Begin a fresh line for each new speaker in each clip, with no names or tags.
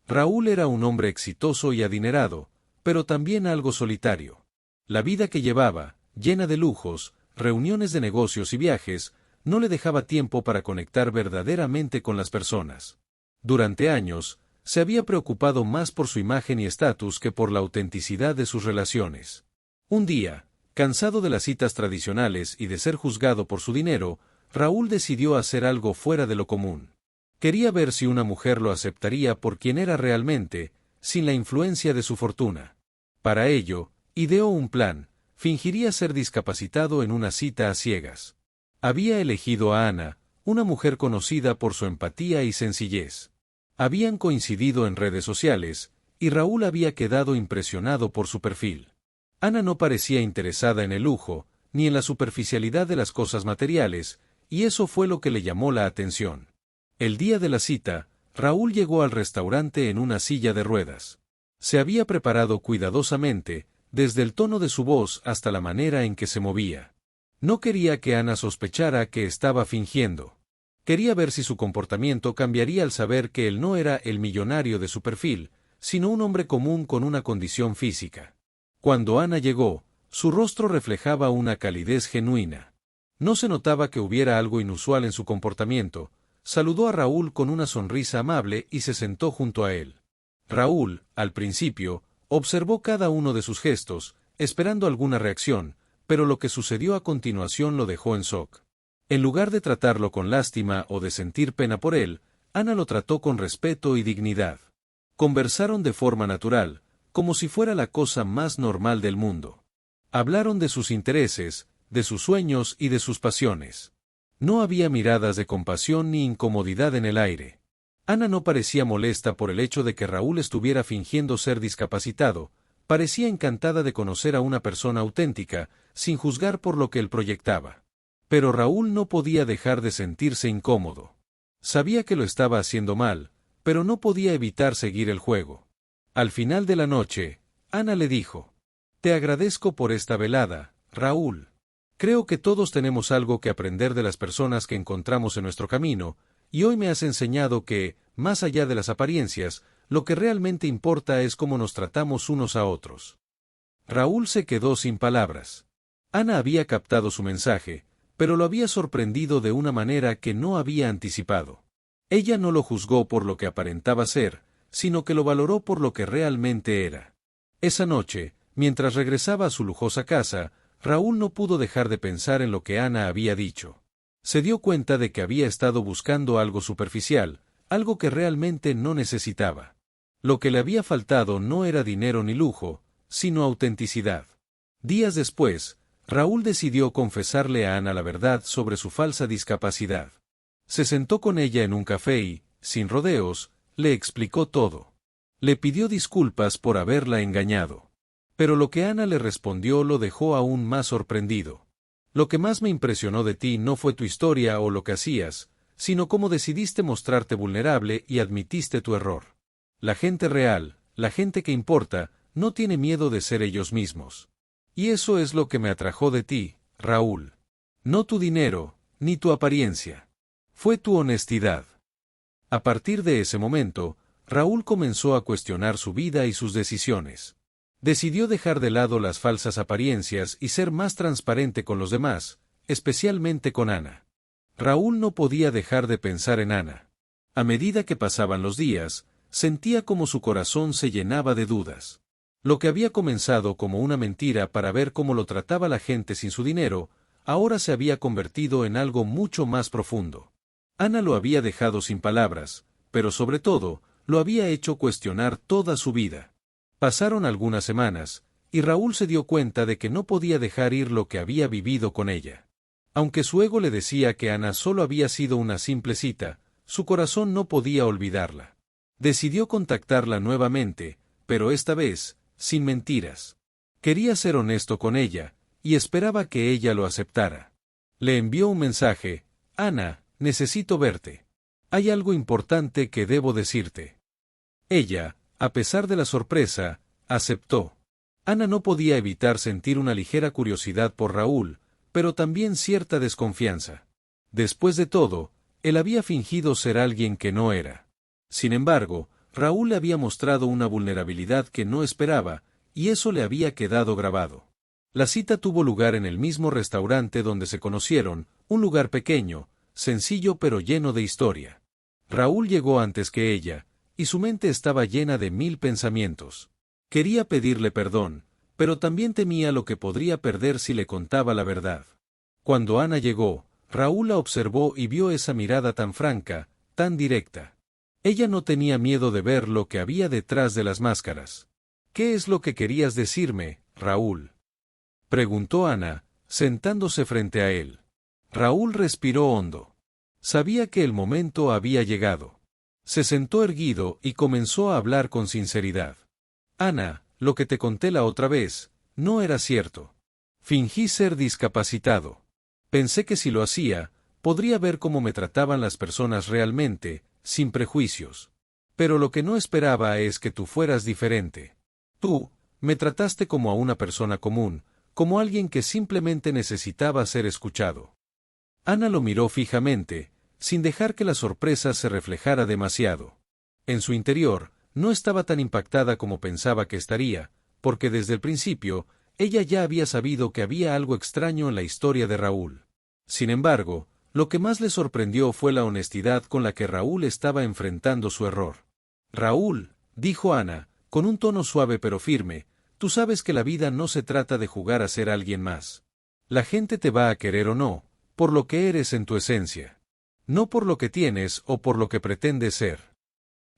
Raúl era un hombre exitoso y adinerado, pero también algo solitario. La vida que llevaba, llena de lujos, reuniones de negocios y viajes, no le dejaba tiempo para conectar verdaderamente con las personas. Durante años, se había preocupado más por su imagen y estatus que por la autenticidad de sus relaciones. Un día, cansado de las citas tradicionales y de ser juzgado por su dinero, Raúl decidió hacer algo fuera de lo común. Quería ver si una mujer lo aceptaría por quien era realmente, sin la influencia de su fortuna. Para ello, ideó un plan: fingiría ser discapacitado en una cita a ciegas. Había elegido a Ana, una mujer conocida por su empatía y sencillez. Habían coincidido en redes sociales, y Raúl había quedado impresionado por su perfil. Ana no parecía interesada en el lujo, ni en la superficialidad de las cosas materiales, y eso fue lo que le llamó la atención. El día de la cita, Raúl llegó al restaurante en una silla de ruedas. Se había preparado cuidadosamente, desde el tono de su voz hasta la manera en que se movía. No quería que Ana sospechara que estaba fingiendo. Quería ver si su comportamiento cambiaría al saber que él no era el millonario de su perfil, sino un hombre común con una condición física. Cuando Ana llegó, su rostro reflejaba una calidez genuina. No se notaba que hubiera algo inusual en su comportamiento. Saludó a Raúl con una sonrisa amable y se sentó junto a él. Raúl, al principio, observó cada uno de sus gestos, esperando alguna reacción, pero lo que sucedió a continuación lo dejó en shock. En lugar de tratarlo con lástima o de sentir pena por él, Ana lo trató con respeto y dignidad. Conversaron de forma natural, como si fuera la cosa más normal del mundo. Hablaron de sus intereses, de sus sueños y de sus pasiones. No había miradas de compasión ni incomodidad en el aire. Ana no parecía molesta por el hecho de que Raúl estuviera fingiendo ser discapacitado, parecía encantada de conocer a una persona auténtica, sin juzgar por lo que él proyectaba. Pero Raúl no podía dejar de sentirse incómodo. Sabía que lo estaba haciendo mal, pero no podía evitar seguir el juego. Al final de la noche, Ana le dijo: «Te agradezco por esta velada, Raúl. Creo que todos tenemos algo que aprender de las personas que encontramos en nuestro camino, y hoy me has enseñado que, más allá de las apariencias, lo que realmente importa es cómo nos tratamos unos a otros». Raúl se quedó sin palabras. Ana había captado su mensaje, pero lo había sorprendido de una manera que no había anticipado. Ella no lo juzgó por lo que aparentaba ser, sino que lo valoró por lo que realmente era. Esa noche, mientras regresaba a su lujosa casa, Raúl no pudo dejar de pensar en lo que Ana había dicho. Se dio cuenta de que había estado buscando algo superficial, algo que realmente no necesitaba. Lo que le había faltado no era dinero ni lujo, sino autenticidad. Días después, Raúl decidió confesarle a Ana la verdad sobre su falsa discapacidad. Se sentó con ella en un café y, sin rodeos, le explicó todo. Le pidió disculpas por haberla engañado. Pero lo que Ana le respondió lo dejó aún más sorprendido. «Lo que más me impresionó de ti no fue tu historia o lo que hacías, sino cómo decidiste mostrarte vulnerable y admitiste tu error. La gente real, la gente que importa, no tiene miedo de ser ellos mismos. Y eso es lo que me atrajo de ti, Raúl. No tu dinero, ni tu apariencia. Fue tu honestidad». A partir de ese momento, Raúl comenzó a cuestionar su vida y sus decisiones. Decidió dejar de lado las falsas apariencias y ser más transparente con los demás, especialmente con Ana. Raúl no podía dejar de pensar en Ana. A medida que pasaban los días, sentía como su corazón se llenaba de dudas. Lo que había comenzado como una mentira para ver cómo lo trataba la gente sin su dinero, ahora se había convertido en algo mucho más profundo. Ana lo había dejado sin palabras, pero sobre todo, lo había hecho cuestionar toda su vida. Pasaron algunas semanas, y Raúl se dio cuenta de que no podía dejar ir lo que había vivido con ella. Aunque su ego le decía que Ana solo había sido una simple cita, su corazón no podía olvidarla. Decidió contactarla nuevamente, pero esta vez, sin mentiras. Quería ser honesto con ella, y esperaba que ella lo aceptara. Le envió un mensaje: «Ana, necesito verte. Hay algo importante que debo decirte». Ella, a pesar de la sorpresa, aceptó. Ana no podía evitar sentir una ligera curiosidad por Raúl, pero también cierta desconfianza. Después de todo, él había fingido ser alguien que no era. Sin embargo, Raúl le había mostrado una vulnerabilidad que no esperaba, y eso le había quedado grabado. La cita tuvo lugar en el mismo restaurante donde se conocieron, un lugar pequeño, sencillo pero lleno de historia. Raúl llegó antes que ella, y su mente estaba llena de 1000 pensamientos. Quería pedirle perdón, pero también temía lo que podría perder si le contaba la verdad. Cuando Ana llegó, Raúl la observó y vio esa mirada tan franca, tan directa. Ella no tenía miedo de ver lo que había detrás de las máscaras. «¿Qué es lo que querías decirme, Raúl?», preguntó Ana, sentándose frente a él. Raúl respiró hondo. Sabía que el momento había llegado. Se sentó erguido y comenzó a hablar con sinceridad. «Ana, lo que te conté la otra vez, no era cierto. Fingí ser discapacitado. Pensé que si lo hacía, podría ver cómo me trataban las personas realmente, sin prejuicios. Pero lo que no esperaba es que tú fueras diferente. Tú, me trataste como a una persona común, como alguien que simplemente necesitaba ser escuchado». Ana lo miró fijamente, sin dejar que la sorpresa se reflejara demasiado. En su interior, no estaba tan impactada como pensaba que estaría, porque desde el principio, ella ya había sabido que había algo extraño en la historia de Raúl. Sin embargo, lo que más le sorprendió fue la honestidad con la que Raúl estaba enfrentando su error. «Raúl», dijo Ana, con un tono suave pero firme, «tú sabes que la vida no se trata de jugar a ser alguien más. La gente te va a querer o no, por lo que eres en tu esencia. No por lo que tienes o por lo que pretendes ser».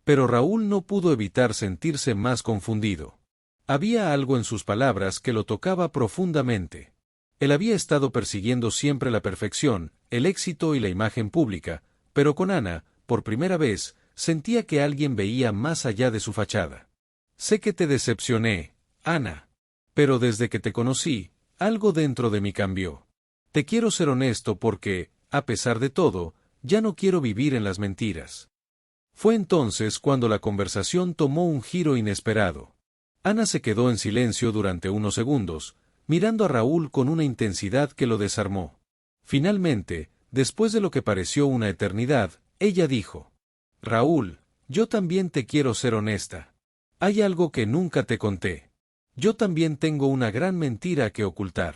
Pero Raúl no pudo evitar sentirse más confundido. Había algo en sus palabras que lo tocaba profundamente. Él había estado persiguiendo siempre la perfección, el éxito y la imagen pública, pero con Ana, por primera vez, sentía que alguien veía más allá de su fachada. «Sé que te decepcioné, Ana. Pero desde que te conocí, algo dentro de mí cambió. Te quiero ser honesto porque, a pesar de todo, ya no quiero vivir en las mentiras». Fue entonces cuando la conversación tomó un giro inesperado. Ana se quedó en silencio durante unos segundos, mirando a Raúl con una intensidad que lo desarmó. Finalmente, después de lo que pareció una eternidad, ella dijo: «Raúl, yo también te quiero ser honesta. Hay algo que nunca te conté. Yo también tengo una gran mentira que ocultar».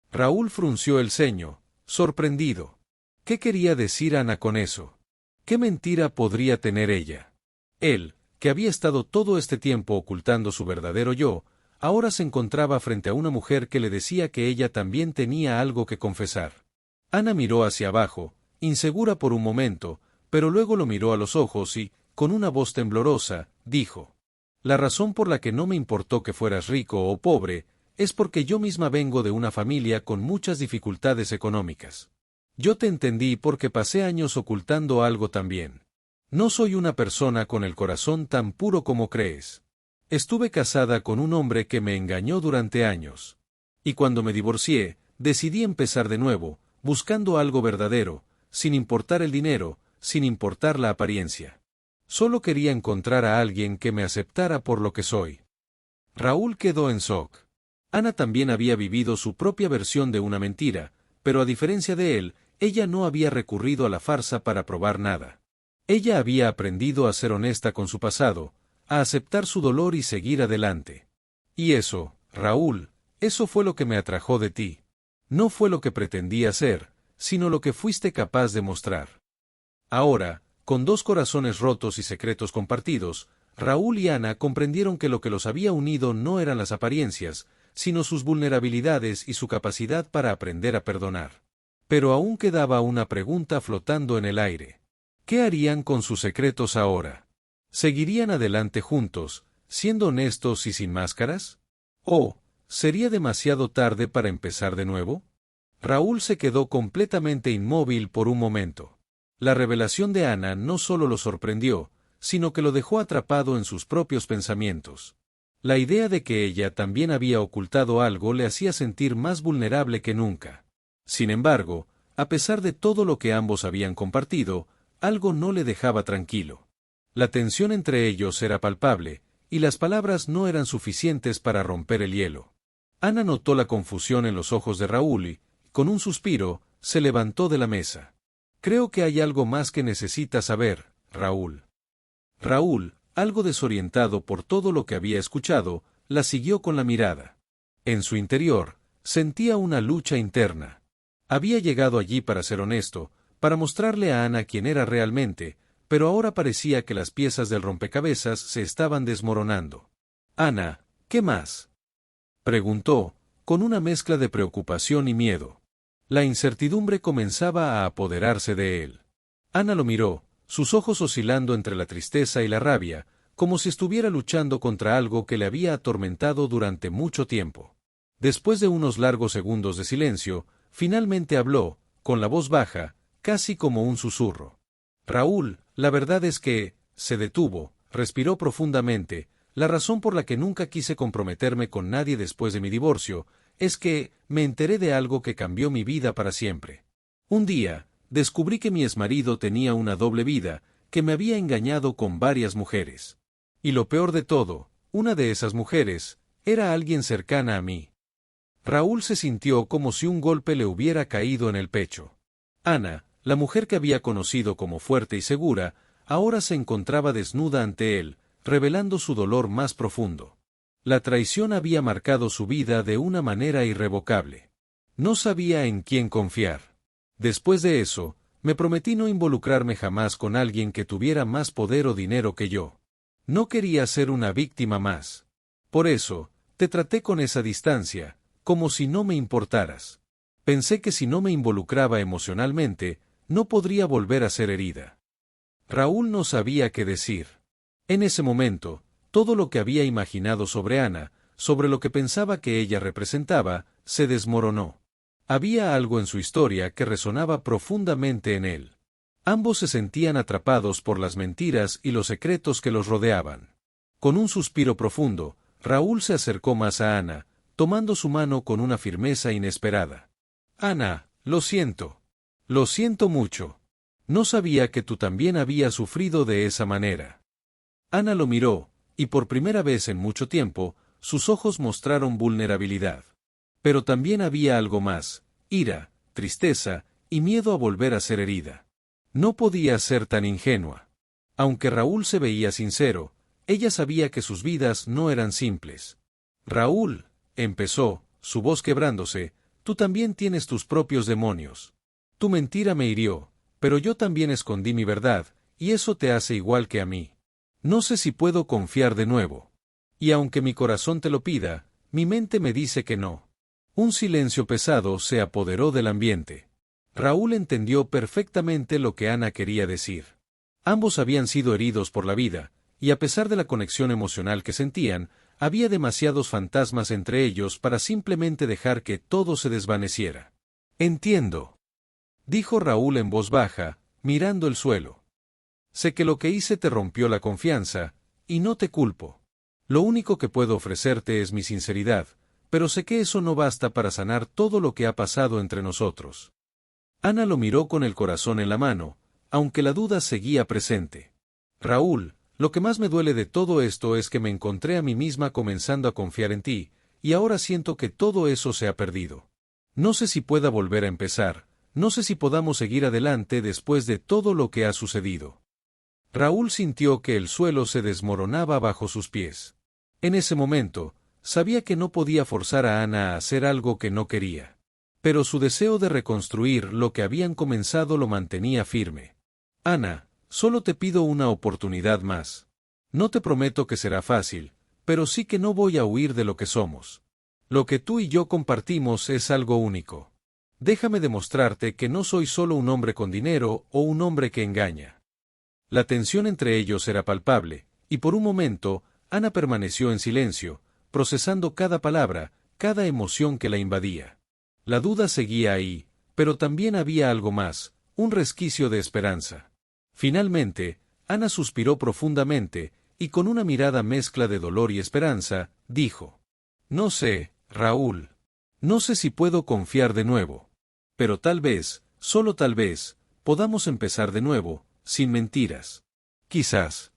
Raúl frunció el ceño, sorprendido. ¿Qué quería decir Ana con eso? ¿Qué mentira podría tener ella? Él, que había estado todo este tiempo ocultando su verdadero yo, ahora se encontraba frente a una mujer que le decía que ella también tenía algo que confesar. Ana miró hacia abajo, insegura por un momento, pero luego lo miró a los ojos y, con una voz temblorosa, dijo: «La razón por la que no me importó que fueras rico o pobre, es porque yo misma vengo de una familia con muchas dificultades económicas. Yo te entendí porque pasé años ocultando algo también. No soy una persona con el corazón tan puro como crees. Estuve casada con un hombre que me engañó durante años. Y cuando me divorcié, decidí empezar de nuevo, buscando algo verdadero, sin importar el dinero, sin importar la apariencia. Solo quería encontrar a alguien que me aceptara por lo que soy». Raúl quedó en shock. Ana también había vivido su propia versión de una mentira, pero a diferencia de él, ella no había recurrido a la farsa para probar nada. Ella había aprendido a ser honesta con su pasado, a aceptar su dolor y seguir adelante. «Y eso, Raúl, eso fue lo que me atrajo de ti. No fue lo que pretendía ser, sino lo que fuiste capaz de mostrar». Ahora, con 2 corazones rotos y secretos compartidos, Raúl y Ana comprendieron que lo que los había unido no eran las apariencias, sino sus vulnerabilidades y su capacidad para aprender a perdonar. Pero aún quedaba una pregunta flotando en el aire. ¿Qué harían con sus secretos ahora? ¿Seguirían adelante juntos, siendo honestos y sin máscaras? ¿O sería demasiado tarde para empezar de nuevo? Raúl se quedó completamente inmóvil por un momento. La revelación de Ana no solo lo sorprendió, sino que lo dejó atrapado en sus propios pensamientos. La idea de que ella también había ocultado algo le hacía sentir más vulnerable que nunca. Sin embargo, a pesar de todo lo que ambos habían compartido, algo no le dejaba tranquilo. La tensión entre ellos era palpable, y las palabras no eran suficientes para romper el hielo. Ana notó la confusión en los ojos de Raúl y, con un suspiro, se levantó de la mesa. «Creo que hay algo más que necesitas saber, Raúl». «Raúl, algo desorientado por todo lo que había escuchado, la siguió con la mirada. En su interior, sentía una lucha interna. Había llegado allí para ser honesto, para mostrarle a Ana quién era realmente, pero ahora parecía que las piezas del rompecabezas se estaban desmoronando. «Ana, ¿qué más?», preguntó, con una mezcla de preocupación y miedo. La incertidumbre comenzaba a apoderarse de él. Ana lo miró, sus ojos oscilando entre la tristeza y la rabia, como si estuviera luchando contra algo que le había atormentado durante mucho tiempo. Después de unos largos segundos de silencio, finalmente habló, con la voz baja, casi como un susurro. «Raúl, la verdad es que…», se detuvo, respiró profundamente. «La razón por la que nunca quise comprometerme con nadie después de mi divorcio, es que me enteré de algo que cambió mi vida para siempre. Un día, descubrí que mi exmarido tenía una doble vida, que me había engañado con varias mujeres. Y lo peor de todo, una de esas mujeres, era alguien cercana a mí». Raúl se sintió como si un golpe le hubiera caído en el pecho. Ana, la mujer que había conocido como fuerte y segura, ahora se encontraba desnuda ante él, revelando su dolor más profundo. La traición había marcado su vida de una manera irrevocable. No sabía en quién confiar. Después de eso, me prometí no involucrarme jamás con alguien que tuviera más poder o dinero que yo. No quería ser una víctima más. Por eso, te traté con esa distancia, como si no me importaras. Pensé que si no me involucraba emocionalmente, no podría volver a ser herida. Raúl no sabía qué decir. En ese momento, todo lo que había imaginado sobre Ana, sobre lo que pensaba que ella representaba, se desmoronó. Había algo en su historia que resonaba profundamente en él. Ambos se sentían atrapados por las mentiras y los secretos que los rodeaban. Con un suspiro profundo, Raúl se acercó más a Ana, tomando su mano con una firmeza inesperada. «Ana, lo siento. Lo siento mucho. No sabía que tú también habías sufrido de esa manera». Ana lo miró, y por primera vez en mucho tiempo, sus ojos mostraron vulnerabilidad. Pero también había algo más: ira, tristeza y miedo a volver a ser herida. No podía ser tan ingenua. Aunque Raúl se veía sincero, ella sabía que sus vidas no eran simples. «Raúl», empezó, su voz quebrándose, «tú también tienes tus propios demonios. Tu mentira me hirió, pero yo también escondí mi verdad, y eso te hace igual que a mí. No sé si puedo confiar de nuevo. Y aunque mi corazón te lo pida, mi mente me dice que no». Un silencio pesado se apoderó del ambiente. Raúl entendió perfectamente lo que Ana quería decir. Ambos habían sido heridos por la vida, y a pesar de la conexión emocional que sentían, había demasiados fantasmas entre ellos para simplemente dejar que todo se desvaneciera. «Entiendo», dijo Raúl en voz baja, mirando el suelo. «Sé que lo que hice te rompió la confianza, y no te culpo. Lo único que puedo ofrecerte es mi sinceridad, pero sé que eso no basta para sanar todo lo que ha pasado entre nosotros». Ana lo miró con el corazón en la mano, aunque la duda seguía presente. «Raúl, lo que más me duele de todo esto es que me encontré a mí misma comenzando a confiar en ti, y ahora siento que todo eso se ha perdido. No sé si pueda volver a empezar, no sé si podamos seguir adelante después de todo lo que ha sucedido». Raúl sintió que el suelo se desmoronaba bajo sus pies. En ese momento, sabía que no podía forzar a Ana a hacer algo que no quería. Pero su deseo de reconstruir lo que habían comenzado lo mantenía firme. «Ana, solo te pido una oportunidad más. No te prometo que será fácil, pero sí que no voy a huir de lo que somos. Lo que tú y yo compartimos es algo único. Déjame demostrarte que no soy solo un hombre con dinero o un hombre que engaña». La tensión entre ellos era palpable, y por un momento, Ana permaneció en silencio, procesando cada palabra, cada emoción que la invadía. La duda seguía ahí, pero también había algo más, un resquicio de esperanza. Finalmente, Ana suspiró profundamente, y con una mirada mezcla de dolor y esperanza, dijo: «No sé, Raúl. No sé si puedo confiar de nuevo. Pero tal vez, solo tal vez, podamos empezar de nuevo, sin mentiras. Quizás».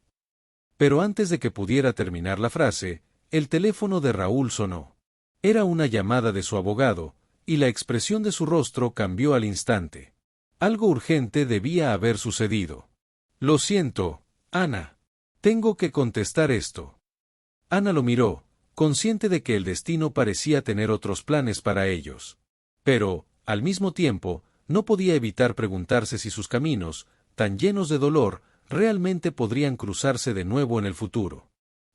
Pero antes de que pudiera terminar la frase, el teléfono de Raúl sonó. Era una llamada de su abogado, y la expresión de su rostro cambió al instante. Algo urgente debía haber sucedido. «Lo siento, Ana. Tengo que contestar esto. Ana lo miró, consciente de que el destino parecía tener otros planes para ellos. Pero, al mismo tiempo, no podía evitar preguntarse si sus caminos, tan llenos de dolor, realmente podrían cruzarse de nuevo en el futuro.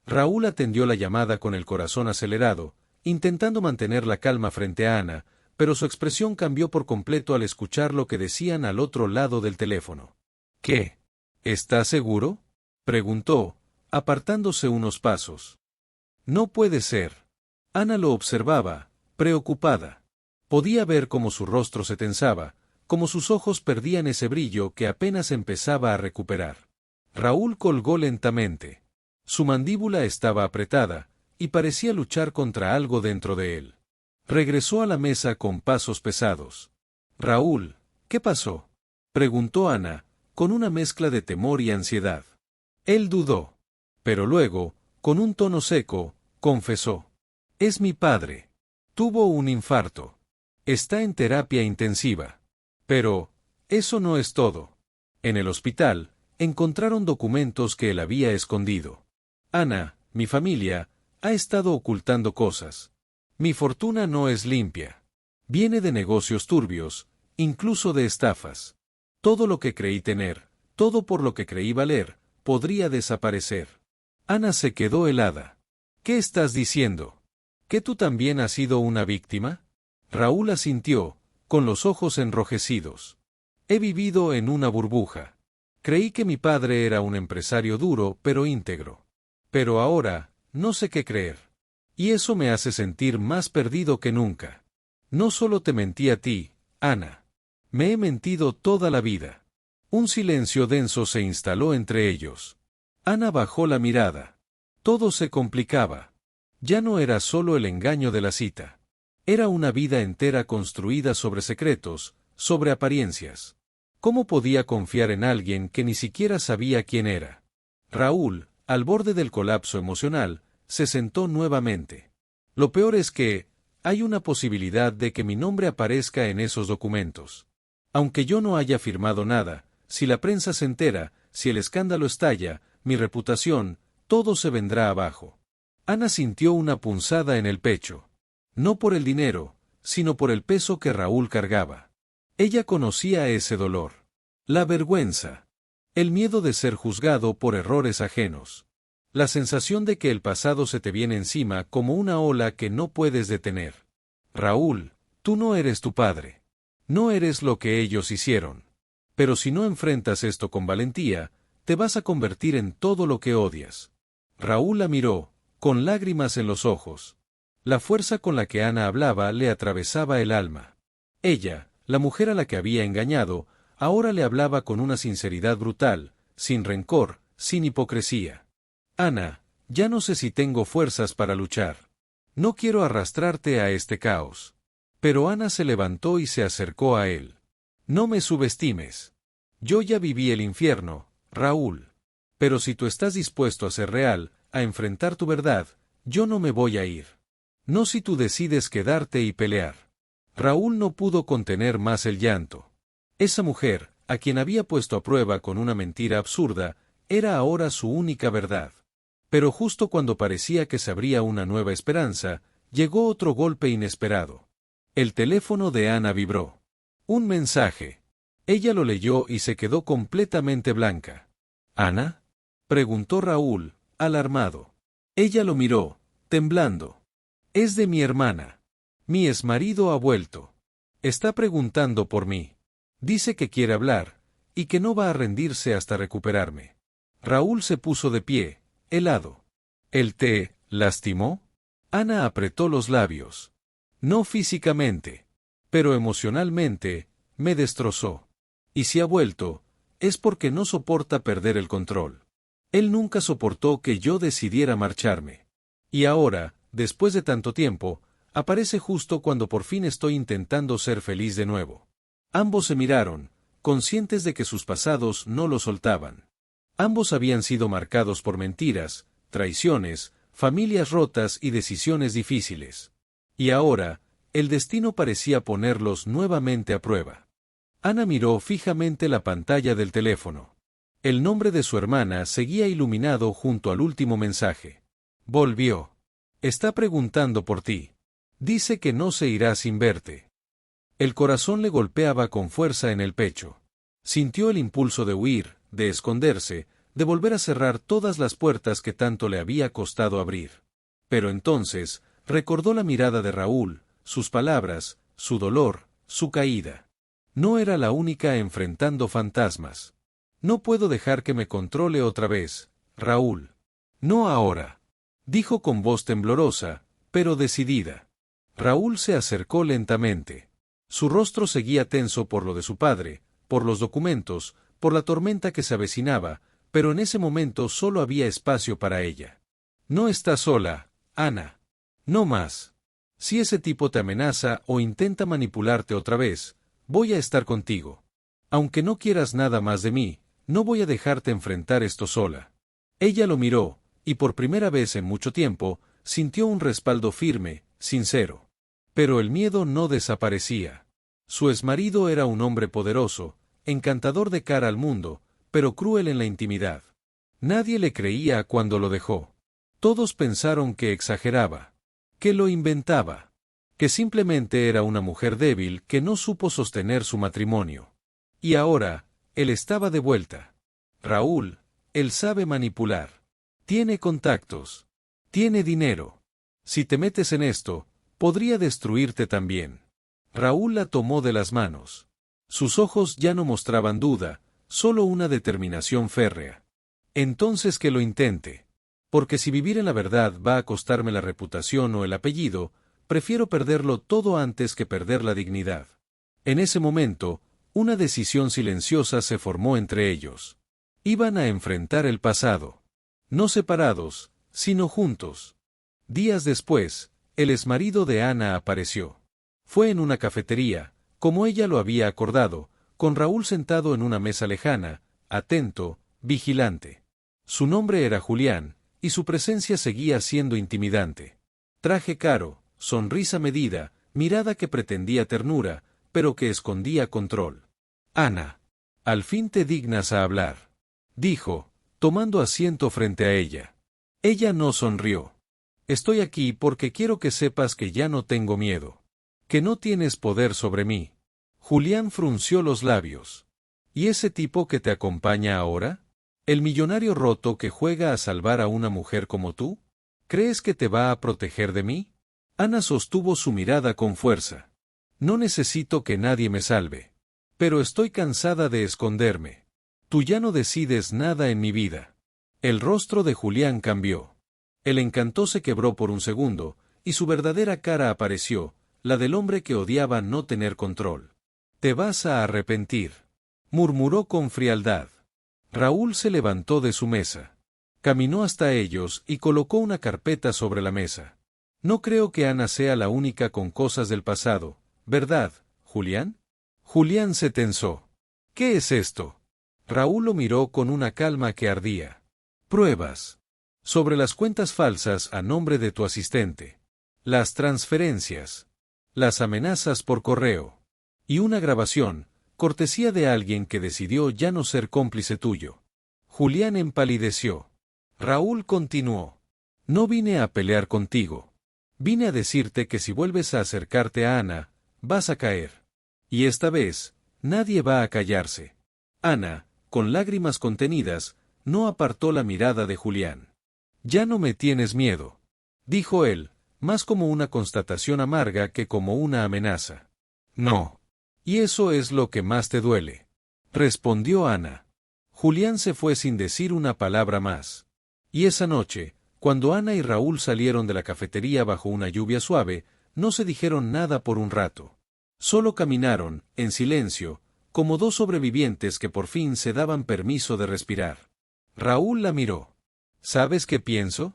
Raúl atendió la llamada con el corazón acelerado, intentando mantener la calma frente a Ana, pero su expresión cambió por completo al escuchar lo que decían al otro lado del teléfono. ¿Qué? ¿Estás seguro?, preguntó, apartándose unos pasos. No puede ser. Ana lo observaba, preocupada. Podía ver cómo su rostro se tensaba, cómo sus ojos perdían ese brillo que apenas empezaba a recuperar. Raúl colgó lentamente. Su mandíbula estaba apretada, y parecía luchar contra algo dentro de él. Regresó a la mesa con pasos pesados. Raúl, ¿qué pasó?, preguntó Ana, con una mezcla de temor y ansiedad. Él dudó. Pero luego, con un tono seco, confesó. Es mi padre. Tuvo un infarto. Está en terapia intensiva. Pero, eso no es todo. En el hospital, encontraron documentos que él había escondido. Ana, mi familia, ha estado ocultando cosas. Mi fortuna no es limpia. Viene de negocios turbios, incluso de estafas. Todo lo que creí tener, todo por lo que creí valer, podría desaparecer. Ana se quedó helada. ¿Qué estás diciendo? ¿Que tú también has sido una víctima? Raúl asintió, con los ojos enrojecidos. He vivido en una burbuja. Creí que mi padre era un empresario duro pero íntegro. Pero ahora, no sé qué creer. Y eso me hace sentir más perdido que nunca. No solo te mentí a ti, Ana. Me he mentido toda la vida. Un silencio denso se instaló entre ellos. Ana bajó la mirada. Todo se complicaba. Ya no era solo el engaño de la cita. Era una vida entera construida sobre secretos, sobre apariencias. ¿Cómo podía confiar en alguien que ni siquiera sabía quién era? Raúl, al borde del colapso emocional, se sentó nuevamente. Lo peor es que, hay una posibilidad de que mi nombre aparezca en esos documentos. Aunque yo no haya firmado nada, si la prensa se entera, si el escándalo estalla, mi reputación, todo se vendrá abajo. Ana sintió una punzada en el pecho. No por el dinero, sino por el peso que Raúl cargaba. Ella conocía ese dolor. La vergüenza. El miedo de ser juzgado por errores ajenos. La sensación de que el pasado se te viene encima como una ola que no puedes detener. Raúl, tú no eres tu padre. No eres lo que ellos hicieron. Pero si no enfrentas esto con valentía, te vas a convertir en todo lo que odias. Raúl la miró, con lágrimas en los ojos. La fuerza con la que Ana hablaba le atravesaba el alma. Ella, la mujer a la que había engañado, ahora le hablaba con una sinceridad brutal, sin rencor, sin hipocresía. Ana, ya no sé si tengo fuerzas para luchar. No quiero arrastrarte a este caos. Pero Ana se levantó y se acercó a él. No me subestimes. Yo ya viví el infierno, Raúl. Pero si tú estás dispuesto a ser real, a enfrentar tu verdad, yo no me voy a ir. No si tú decides quedarte y pelear. Raúl no pudo contener más el llanto. Esa mujer, a quien había puesto a prueba con una mentira absurda, era ahora su única verdad. Pero justo cuando parecía que se abría una nueva esperanza, llegó otro golpe inesperado. El teléfono de Ana vibró. Un mensaje. Ella lo leyó y se quedó completamente blanca. ¿Ana?, preguntó Raúl, alarmado. Ella lo miró, temblando. Es de mi hermana. Mi exmarido ha vuelto. Está preguntando por mí. Dice que quiere hablar, y que no va a rendirse hasta recuperarme. Raúl se puso de pie, helado. ¿Él te lastimó? Ana apretó los labios. No físicamente, pero emocionalmente, me destrozó. Y si ha vuelto, es porque no soporta perder el control. Él nunca soportó que yo decidiera marcharme. Y ahora, después de tanto tiempo, aparece justo cuando por fin estoy intentando ser feliz de nuevo. Ambos se miraron, conscientes de que sus pasados no lo soltaban. Ambos habían sido marcados por mentiras, traiciones, familias rotas y decisiones difíciles. Y ahora, el destino parecía ponerlos nuevamente a prueba. Ana miró fijamente la pantalla del teléfono. El nombre de su hermana seguía iluminado junto al último mensaje. Volvió. Está preguntando por ti. Dice que no se irá sin verte. El corazón le golpeaba con fuerza en el pecho. Sintió el impulso de huir, de esconderse, de volver a cerrar todas las puertas que tanto le había costado abrir. Pero entonces, recordó la mirada de Raúl, sus palabras, su dolor, su caída. No era la única enfrentando fantasmas. No puedo dejar que me controle otra vez, Raúl. No ahora. Dijo con voz temblorosa, pero decidida. Raúl se acercó lentamente. Su rostro seguía tenso por lo de su padre, por los documentos, por la tormenta que se avecinaba, pero en ese momento solo había espacio para ella. No estás sola, Ana. No más. Si ese tipo te amenaza o intenta manipularte otra vez, voy a estar contigo. Aunque no quieras nada más de mí, no voy a dejarte enfrentar esto sola. Ella lo miró, y por primera vez en mucho tiempo, sintió un respaldo firme, sincero. Pero el miedo no desaparecía. Su exmarido era un hombre poderoso, encantador de cara al mundo, pero cruel en la intimidad. Nadie le creía cuando lo dejó. Todos pensaron que exageraba, que lo inventaba, que simplemente era una mujer débil que no supo sostener su matrimonio. Y ahora, él estaba de vuelta. Raúl, él sabe manipular. Tiene contactos. Tiene dinero. Si te metes en esto, podría destruirte también. Raúl la tomó de las manos. Sus ojos ya no mostraban duda, solo una determinación férrea. Entonces que lo intente. Porque si vivir en la verdad va a costarme la reputación o el apellido, prefiero perderlo todo antes que perder la dignidad. En ese momento, una decisión silenciosa se formó entre ellos. Iban a enfrentar el pasado. No separados, sino juntos. Días después, el exmarido de Ana apareció. Fue en una cafetería, como ella lo había acordado, con Raúl sentado en una mesa lejana, atento, vigilante. Su nombre era Julián, y su presencia seguía siendo intimidante. Traje caro, sonrisa medida, mirada que pretendía ternura, pero que escondía control. Ana, al fin te dignas a hablar, dijo, tomando asiento frente a ella. Ella no sonrió. Estoy aquí porque quiero que sepas que ya no tengo miedo. Que no tienes poder sobre mí. Julián frunció los labios. ¿Y ese tipo que te acompaña ahora? ¿El millonario roto que juega a salvar a una mujer como tú? ¿Crees que te va a proteger de mí? Ana sostuvo su mirada con fuerza. No necesito que nadie me salve. Pero estoy cansada de esconderme. Tú ya no decides nada en mi vida. El rostro de Julián cambió. El encanto se quebró por un segundo, y su verdadera cara apareció, la del hombre que odiaba no tener control. Te vas a arrepentir, murmuró con frialdad. Raúl se levantó de su mesa. Caminó hasta ellos y colocó una carpeta sobre la mesa. No creo que Ana sea la única con cosas del pasado, ¿verdad, Julián? Julián se tensó. ¿Qué es esto? Raúl lo miró con una calma que ardía. Pruebas. Sobre las cuentas falsas a nombre de tu asistente. Las transferencias. Las amenazas por correo. Y una grabación, cortesía de alguien que decidió ya no ser cómplice tuyo. Julián empalideció. Raúl continuó. No vine a pelear contigo. Vine a decirte que si vuelves a acercarte a Ana, vas a caer. Y esta vez, nadie va a callarse. Ana, con lágrimas contenidas, no apartó la mirada de Julián. Ya no me tienes miedo, dijo él, más como una constatación amarga que como una amenaza. No. Y eso es lo que más te duele, respondió Ana. Julián se fue sin decir una palabra más. Y esa noche, cuando Ana y Raúl salieron de la cafetería bajo una lluvia suave, no se dijeron nada por un rato. Solo caminaron, en silencio, como dos sobrevivientes que por fin se daban permiso de respirar. Raúl la miró. ¿Sabes qué pienso?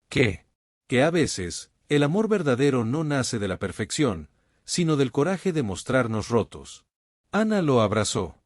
¿Qué? Que a veces, el amor verdadero no nace de la perfección, sino del coraje de mostrarnos rotos. Ana lo abrazó.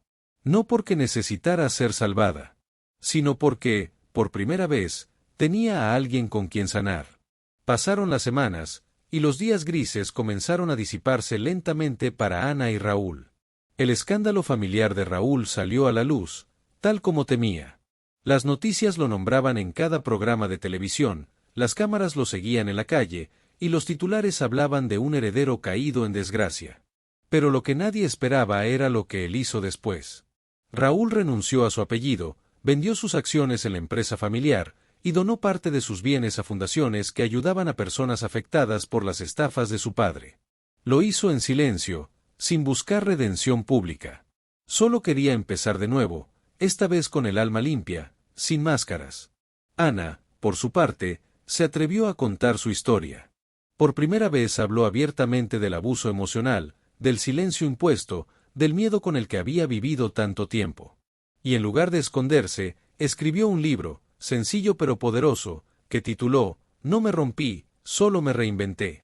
No porque necesitara ser salvada, sino porque, por primera vez, tenía a alguien con quien sanar. Pasaron las semanas, y los días grises comenzaron a disiparse lentamente para Ana y Raúl. El escándalo familiar de Raúl salió a la luz, tal como temía. Las noticias lo nombraban en cada programa de televisión, las cámaras lo seguían en la calle, y los titulares hablaban de un heredero caído en desgracia. Pero lo que nadie esperaba era lo que él hizo después. Raúl renunció a su apellido, vendió sus acciones en la empresa familiar, y donó parte de sus bienes a fundaciones que ayudaban a personas afectadas por las estafas de su padre. Lo hizo en silencio, sin buscar redención pública. Solo quería empezar de nuevo, esta vez con el alma limpia, sin máscaras. Ana, por su parte, se atrevió a contar su historia. Por primera vez habló abiertamente del abuso emocional, del silencio impuesto, del miedo con el que había vivido tanto tiempo. Y en lugar de esconderse, escribió un libro, sencillo pero poderoso, que tituló No me rompí, solo me reinventé.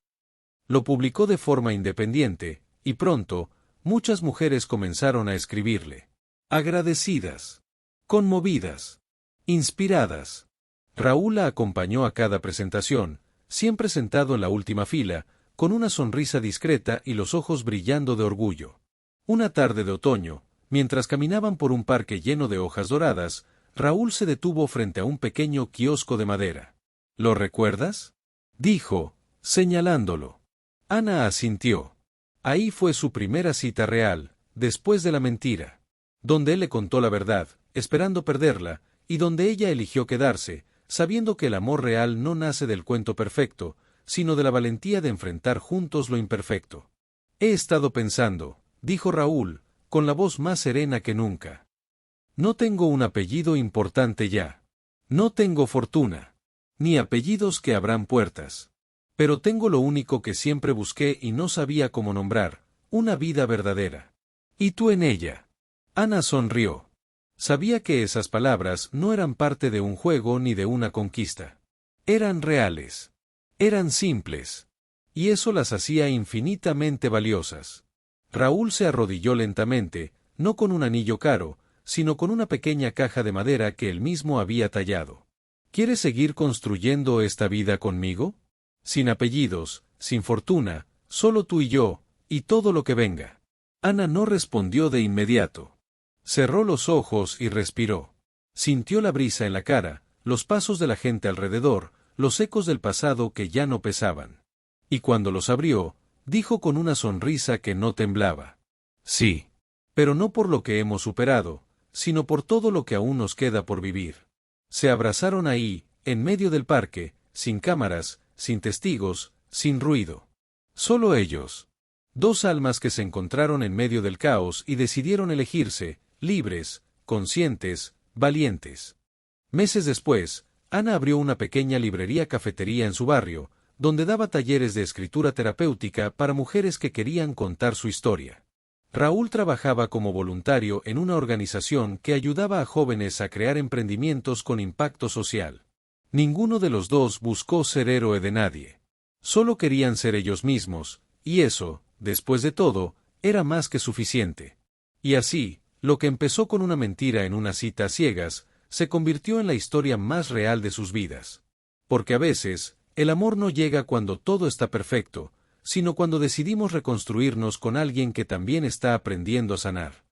Lo publicó de forma independiente, y pronto, muchas mujeres comenzaron a escribirle. Agradecidas. Conmovidas. Inspiradas. Raúl la acompañó a cada presentación, siempre sentado en la última fila, con una sonrisa discreta y los ojos brillando de orgullo. Una tarde de otoño, mientras caminaban por un parque lleno de hojas doradas, Raúl se detuvo frente a un pequeño kiosco de madera. ¿Lo recuerdas?, dijo, señalándolo. Ana asintió. Ahí fue su primera cita real, después de la mentira. Donde él le contó la verdad, esperando perderla, y donde ella eligió quedarse, sabiendo que el amor real no nace del cuento perfecto, sino de la valentía de enfrentar juntos lo imperfecto. He estado pensando, dijo Raúl, con la voz más serena que nunca. No tengo un apellido importante ya. No tengo fortuna. Ni apellidos que abran puertas. Pero tengo lo único que siempre busqué y no sabía cómo nombrar, una vida verdadera. ¿Y tú en ella? Ana sonrió. Sabía que esas palabras no eran parte de un juego ni de una conquista. Eran reales. Eran simples. Y eso las hacía infinitamente valiosas. Raúl se arrodilló lentamente, no con un anillo caro, sino con una pequeña caja de madera que él mismo había tallado. ¿Quieres seguir construyendo esta vida conmigo? Sin apellidos, sin fortuna, solo tú y yo, y todo lo que venga. Ana no respondió de inmediato. Cerró los ojos y respiró. Sintió la brisa en la cara, los pasos de la gente alrededor, los ecos del pasado que ya no pesaban. Y cuando los abrió, dijo con una sonrisa que no temblaba. Sí. Pero no por lo que hemos superado, sino por todo lo que aún nos queda por vivir. Se abrazaron ahí, en medio del parque, sin cámaras, sin testigos, sin ruido. Solo ellos. Dos almas que se encontraron en medio del caos y decidieron elegirse, libres, conscientes, valientes. Meses después, Ana abrió una pequeña librería-cafetería en su barrio, donde daba talleres de escritura terapéutica para mujeres que querían contar su historia. Raúl trabajaba como voluntario en una organización que ayudaba a jóvenes a crear emprendimientos con impacto social. Ninguno de los dos buscó ser héroe de nadie. Solo querían ser ellos mismos, y eso, después de todo, era más que suficiente. Y así, lo que empezó con una mentira en una cita a ciegas, se convirtió en la historia más real de sus vidas. Porque a veces, el amor no llega cuando todo está perfecto, sino cuando decidimos reconstruirnos con alguien que también está aprendiendo a sanar.